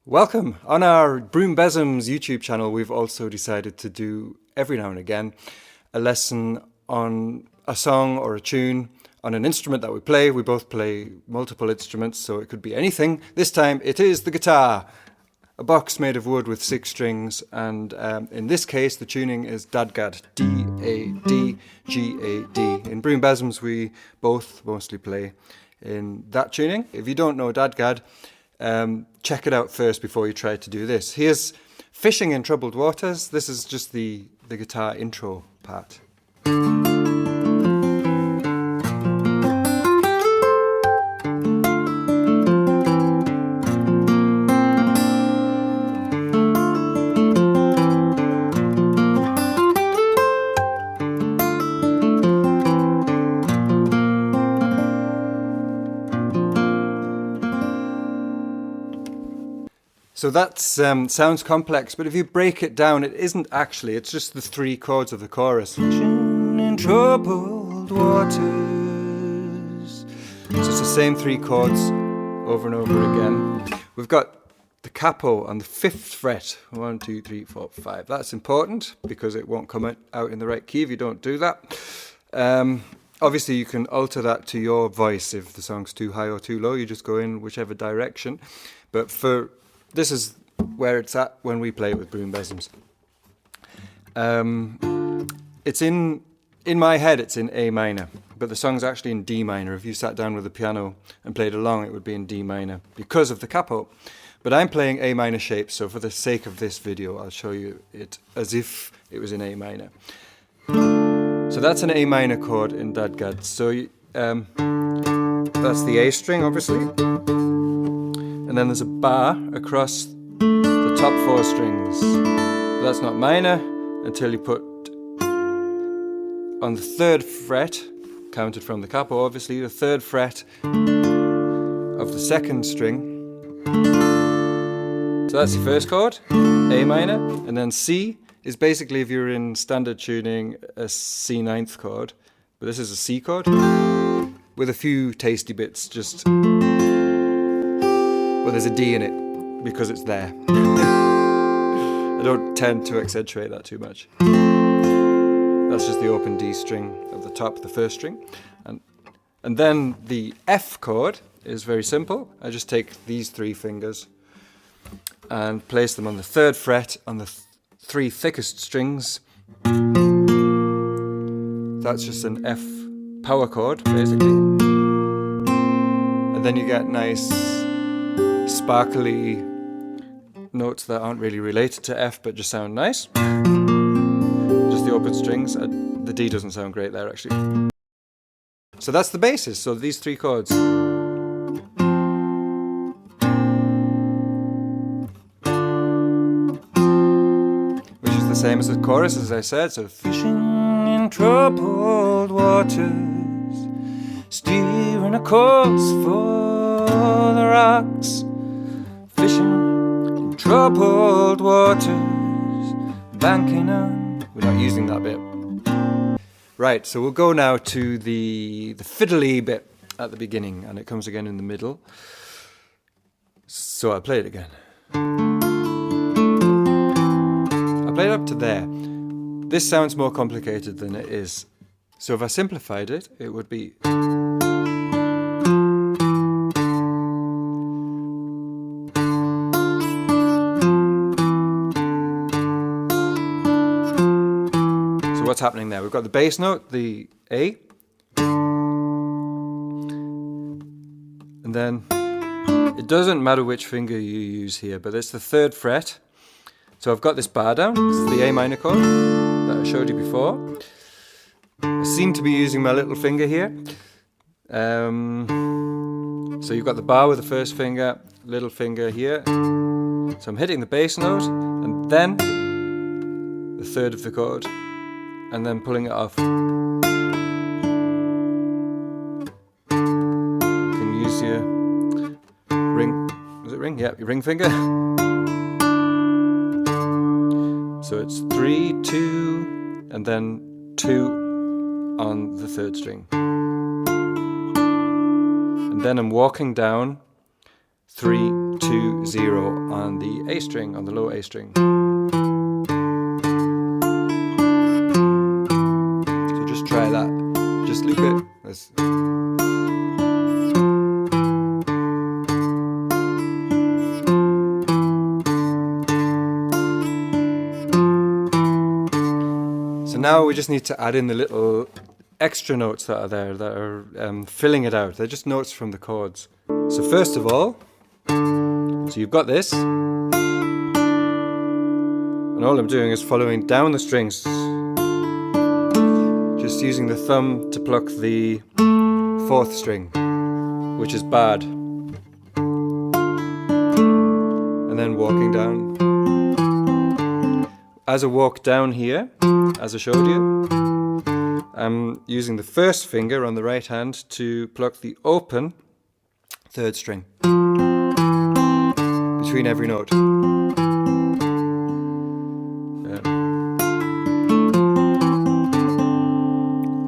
Welcome! On our Broom Bezzums YouTube channel, we've also decided to do, every now and again, a lesson on a song or a tune on an instrument that we play. We both play multiple instruments, so it could be anything. This time it is the guitar, a box made of wood with 6 strings, and in this case the tuning is DADGAD, D-A-D-G-A-D. In Broom Bezzums we both mostly play in that tuning. If you don't know DADGAD, check it out first before you try to do this. Here's Fishing in Troubled Waters. This is just the guitar intro part. So that sounds complex, but if you break it down, it isn't actually. It's just the 3 chords of the chorus. Fishing in troubled waters. It's just the same 3 chords over and over again. We've got the capo on the 5th fret. 1, 2, 3, 4, 5. That's important because it won't come out in the right key if you don't do that. Obviously, you can alter that to your voice. If the song's too high or too low, you just go in whichever direction. But this is where it's at when we play it with Broom Bezzums. It's in my head, it's in A minor, but the song's actually in D minor. If you sat down with the piano and played along, it would be in D minor because of the capo. But I'm playing A minor shapes, so for the sake of this video, I'll show you it as if it was in A minor. So that's an A minor chord in DADGAD. So that's the A string, obviously. And then there's a bar across the top 4 strings. That's not minor until you put on the 3rd fret, counted from the capo obviously, the 3rd fret of the 2nd string. So that's the first chord, A minor, and then C is basically, if you're in standard tuning, a C 9th chord, but this is a C chord with a few tasty bits, just... Well, there's a D in it because it's there. I don't tend to accentuate that too much. That's just the open D string at the top, the 1st string. And then the F chord is very simple. I just take these 3 fingers and place them on the 3rd fret on the 3 thickest strings. That's just an F power chord, basically. And then you get nice sparkly notes that aren't really related to F but just sound nice. Just the open strings. The D doesn't sound great there actually. So that's the basis, so these 3 chords. Which is the same as the chorus, as I said. So fishing in troubled waters, steering a course for the rocks. Fishing in troubled waters, banking on... We're not using that bit. Right, so we'll go now to the fiddly bit at the beginning, and it comes again in the middle. So I'll play it again. I'll play it up to there. This sounds more complicated than it is. So if I simplified it, it would be... What's happening there? We've got the bass note, the A, and then it doesn't matter which finger you use here, but it's the 3rd fret. So I've got this bar down. This is the A minor chord that I showed you before. I seem to be using my little finger here. So you've got the bar with the 1st finger, little finger here. So I'm hitting the bass note and then the 3rd of the chord, and then pulling it off. You can use your ring, is it ring? Yeah, your ring finger. So it's 3, 2, and then 2 on the 3rd string. And then I'm walking down 3, 2, 0 on the A string, on the low A string. So just try that. Just loop it. So now we just need to add in the little extra notes that are there, that are filling it out. They're just notes from the chords. So first of all, so you've got this, and all I'm doing is following down the strings, just using the thumb to pluck the 4th string, which is bad, and then walking down. As I walk down here, as I showed you, I'm using the 1st finger on the right hand to pluck the open 3rd string between every note.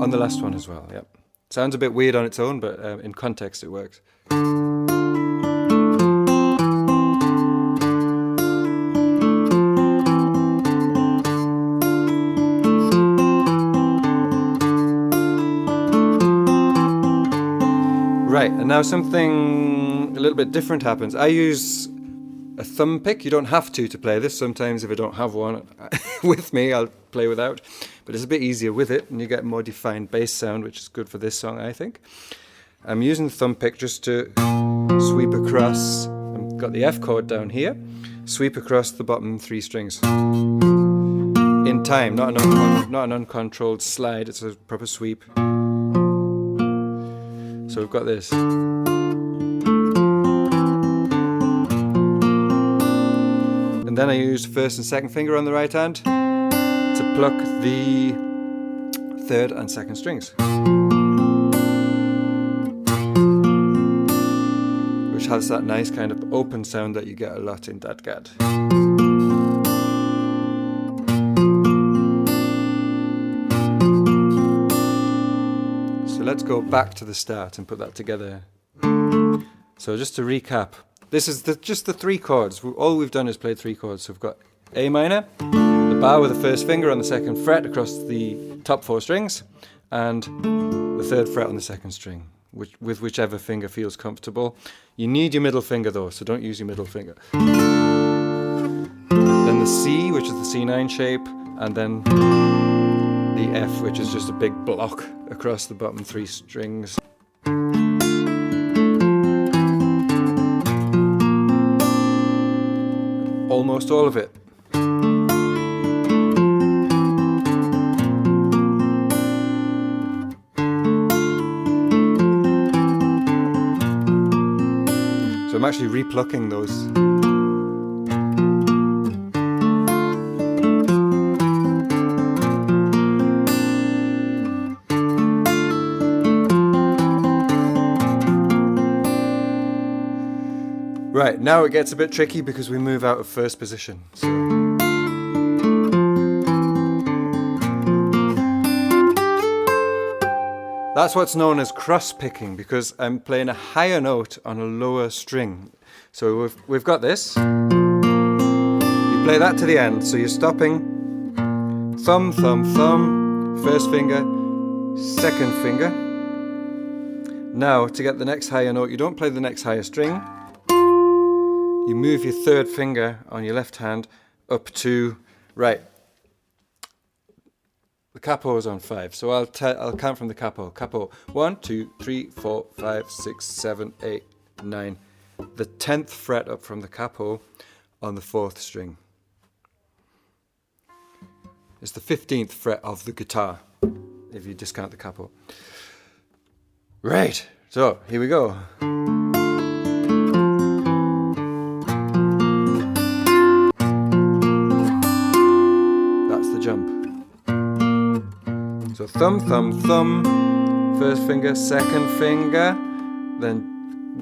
On the last one as well, yep. Sounds a bit weird on its own, but in context it works. Right, and now something a little bit different happens. I use a thumb pick. You don't have to play this. Sometimes if I don't have one with me, I'll play without. But it's a bit easier with it, and you get a more defined bass sound, which is good for this song, I think. I'm using the thumb pick just to sweep across. I've got the F chord down here. Sweep across the bottom 3 strings. In time, not an uncontrolled slide. It's a proper sweep. So we've got this. And then I use 1st and 2nd finger on the right hand to pluck the 3rd and 2nd strings, which has that nice kind of open sound that you get a lot in DADGAD. Let's go back to the start and put that together. So just to recap, this is just the 3 chords. All we've done is played 3 chords. So we've got A minor, the bow with the 1st finger on the 2nd fret across the top 4 strings, and the 3rd fret on the 2nd string, with whichever finger feels comfortable. You need your middle finger though, so don't use your middle finger. Then the C, which is the C9 shape, and then the F, which is just a big block across the bottom 3 strings. Almost all of it. So I'm actually replucking those. Right, now it gets a bit tricky because we move out of 1st position. So. That's what's known as cross-picking, because I'm playing a higher note on a lower string. So we've got this. You play that to the end, so you're stopping. Thumb, thumb, thumb, 1st finger, 2nd finger. Now, to get the next higher note, you don't play the next higher string. You move your 3rd finger on your left hand up to, right, the capo is on 5, so I'll count from the capo. Capo, 1, 2, 3, 4, 5, 6, 7, 8, 9. The 10th fret up from the capo on the 4th string. It's the 15th fret of the guitar, if you discount the capo. Right, so here we go. Jump. So thumb, thumb, thumb, 1st finger, 2nd finger. Then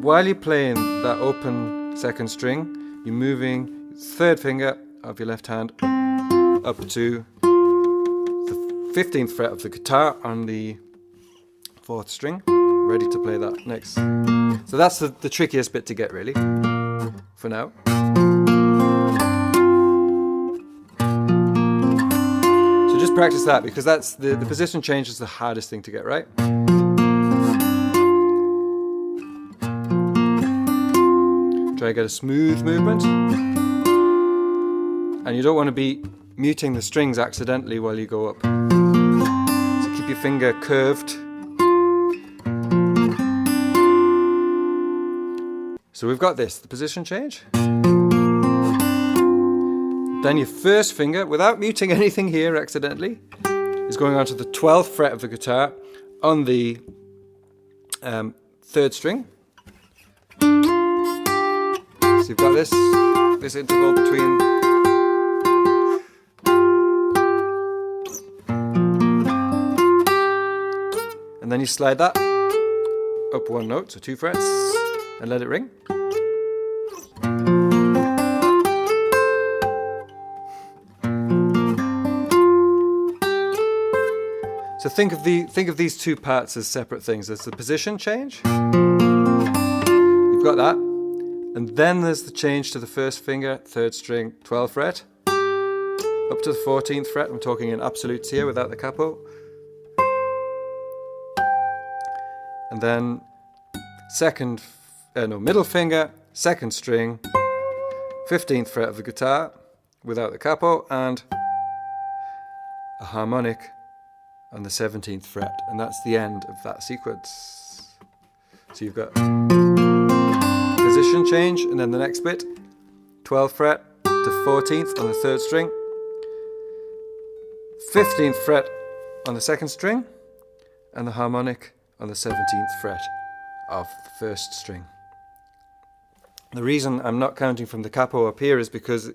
while you're playing that open 2nd string, you're moving 3rd finger of your left hand up to the 15th fret of the guitar on the 4th string, ready to play that next. So that's the trickiest bit to get, really. for now. So just practice that, because that's the position change is the hardest thing to get right. Try to get a smooth movement. And you don't want to be muting the strings accidentally while you go up. So keep your finger curved. So we've got this, the position change. Then your first finger, without muting anything here accidentally, is going onto the 12th fret of the guitar on the 3rd string. So you've got this interval between. And then you slide that up 1 note, so 2 frets, and let it ring. So think of these 2 parts as separate things. There's the position change. You've got that. And then there's the change to the first finger, 3rd string, 12th fret, up to the 14th fret. I'm talking in absolutes here without the capo. And then middle finger, 2nd string, 15th fret of the guitar without the capo, and a harmonic on the 17th fret. And that's the end of that sequence. So you've got position change, and then the next bit, 12th fret to 14th on the 3rd string, 15th fret on the 2nd string, and the harmonic on the 17th fret of the 1st string. The reason I'm not counting from the capo up here is because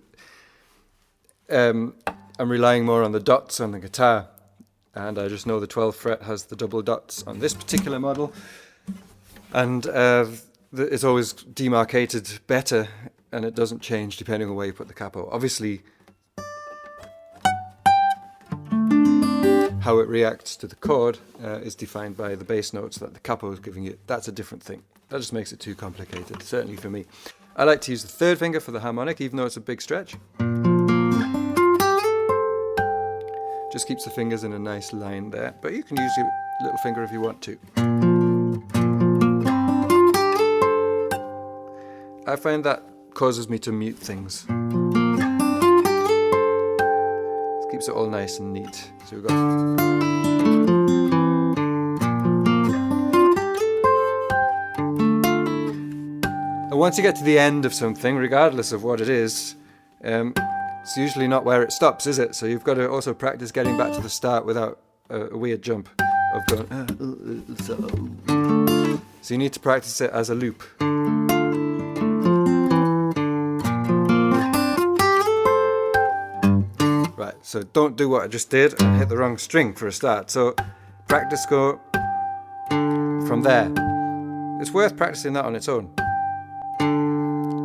I'm relying more on the dots on the guitar, and I just know the 12th fret has the double dots on this particular model, and it's always demarcated better, and it doesn't change depending on where you put the capo. Obviously, how it reacts to the chord is defined by the bass notes that the capo is giving you. That's a different thing. That just makes it too complicated, certainly for me. I like to use the 3rd finger for the harmonic, even though it's a big stretch. Just keeps the fingers in a nice line there, but you can use your little finger if you want to. I find that causes me to mute things. It keeps it all nice and neat. So we've got. And once you get to the end of something, regardless of what it is, it's usually not where it stops, is it? So you've got to also practice getting back to the start without a weird jump of going. So you need to practice it as a loop. Right, so don't do what I just did and hit the wrong string for a start. So practice go from there. It's worth practicing that on its own.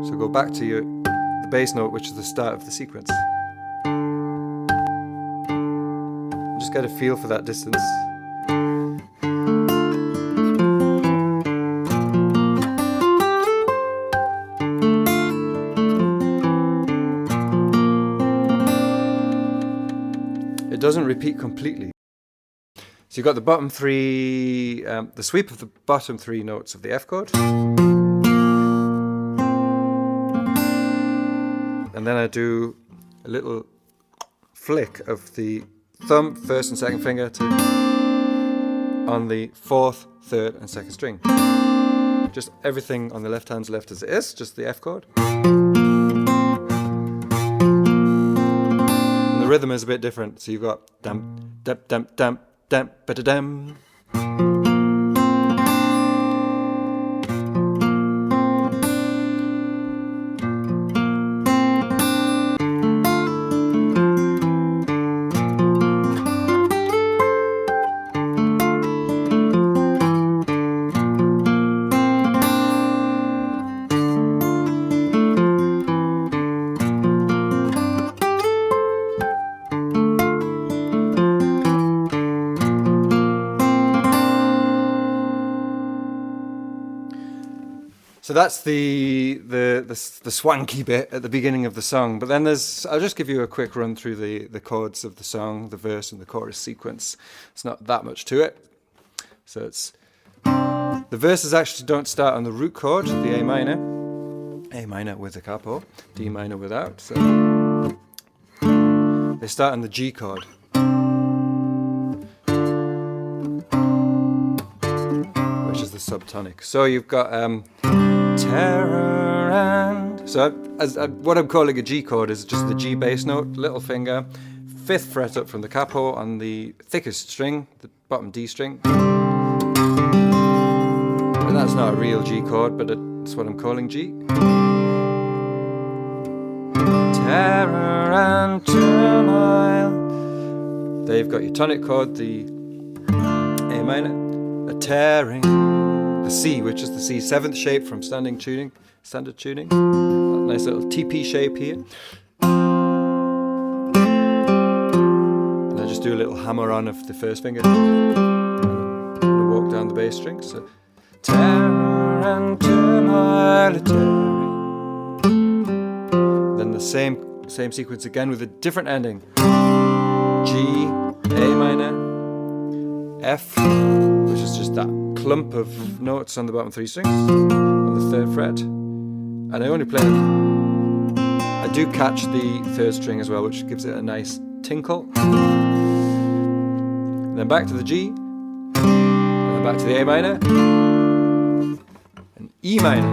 So go back to the bass note, which is the start of the sequence. Just get a feel for that distance. It doesn't repeat completely. So you've got the bottom 3, the sweep of the bottom 3 notes of the F chord. And then I do a little flick of the thumb, 1st and 2nd finger on the 4th, 3rd and 2nd string. Just everything on the left hand's left as it is, just the F chord. And the rhythm is a bit different, so you've got dam, dam, dam, dam, dam, ba-da-dam. So that's the swanky bit at the beginning of the song. But then I'll just give you a quick run through the chords of the song, the verse and the chorus sequence. It's not that much to it. So the verses actually don't start on the root chord, the A minor with a capo, D minor without. So they start on the G chord. Which is the subtonic. So you've got terror and... So what I'm calling a G chord is just the G bass note, little finger, 5th fret up from the capo on the thickest string, the bottom D string. And that's not a real G chord, but it's what I'm calling G. Terror and turmoil. There you've got your tonic chord, the A minor, a tearing, the C, which is the C 7th shape from standard tuning, that nice little TP shape here. And then just do a little hammer on of the first finger and walk down the bass string. So terror and turmoil, a tearing. Then the same sequence again with a different ending. G, A minor, F, which is just that clump of notes on the bottom 3 strings on the 3rd fret. And I do catch the 3rd string as well, which gives it a nice tinkle. And then back to the G, and then back to the A minor, and E minor.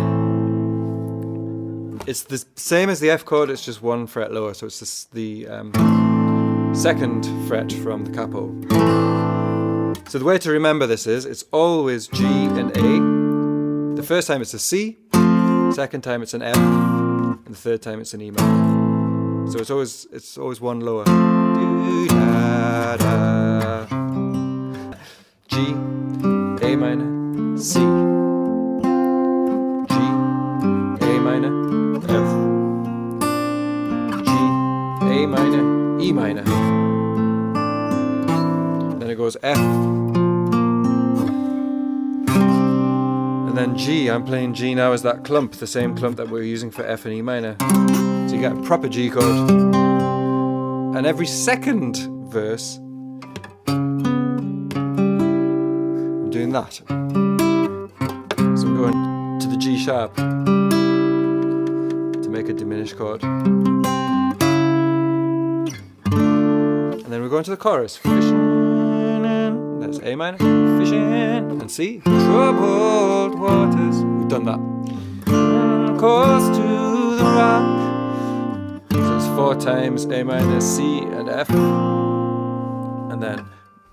It's the same as the F chord, it's just 1 fret lower, so it's the 2nd fret from the capo. So the way to remember this is, it's always G and A. The first time it's a C, second time it's an F, and the third time it's an E minor. So it's always 1 lower. G, A minor, C, G, A minor, F, G, A minor, E minor. Then it goes F. And then G, I'm playing G now as that clump, the same clump that we're using for F and E minor. So you get a proper G chord. And every second verse, I'm doing that. So I'm going to the G sharp to make a diminished chord. And then we're going to the chorus. Fishing, that's A minor, fishing, and C, troubled waters. We've done that. Close to the rock. So it's 4 times A minor, C, and F. And then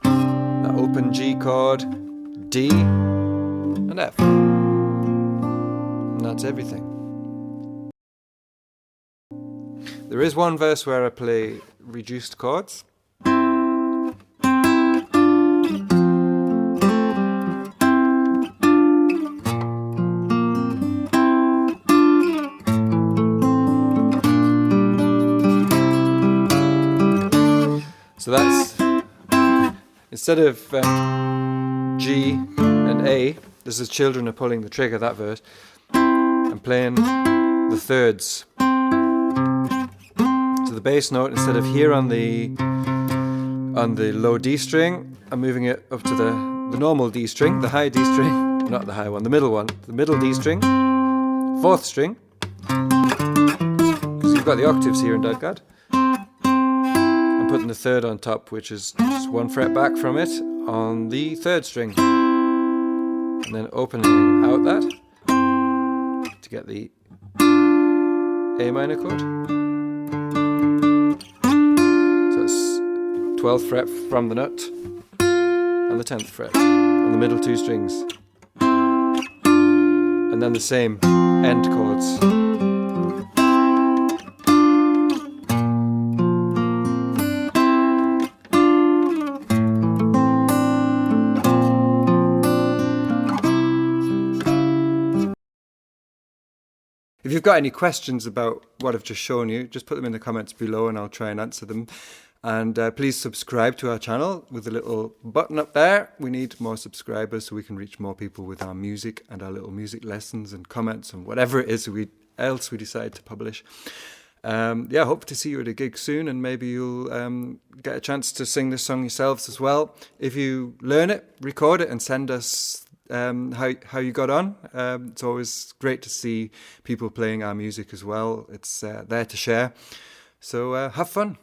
the open G chord, D, and F. And that's everything. There is one verse where I play reduced chords. So that's, instead of G and A, this is children are pulling the trigger, that verse, I'm playing the thirds. So the bass note, instead of here on the low D string, I'm moving it up to the normal D string, the high D string, not the high one, the middle one, the middle D string, 4th string, because you've got the octaves here in DADGAD. Putting the 3rd on top, which is just 1 fret back from it on the 3rd string, and then opening out that to get the A minor chord. So it's 12th fret from the nut and the 10th fret on the middle 2 strings, and then the same end chords. If you've got any questions about what I've just shown you, just put them in the comments below and I'll try and answer them. And please subscribe to our channel with the little button up there. We need more subscribers so we can reach more people with our music and our little music lessons and comments and whatever it is else we decide to publish. Hope to see you at a gig soon, and maybe you'll get a chance to sing this song yourselves as well. If you learn it, record it and send us how you got on. It's always great to see people playing our music as well. It's there to share. So have fun.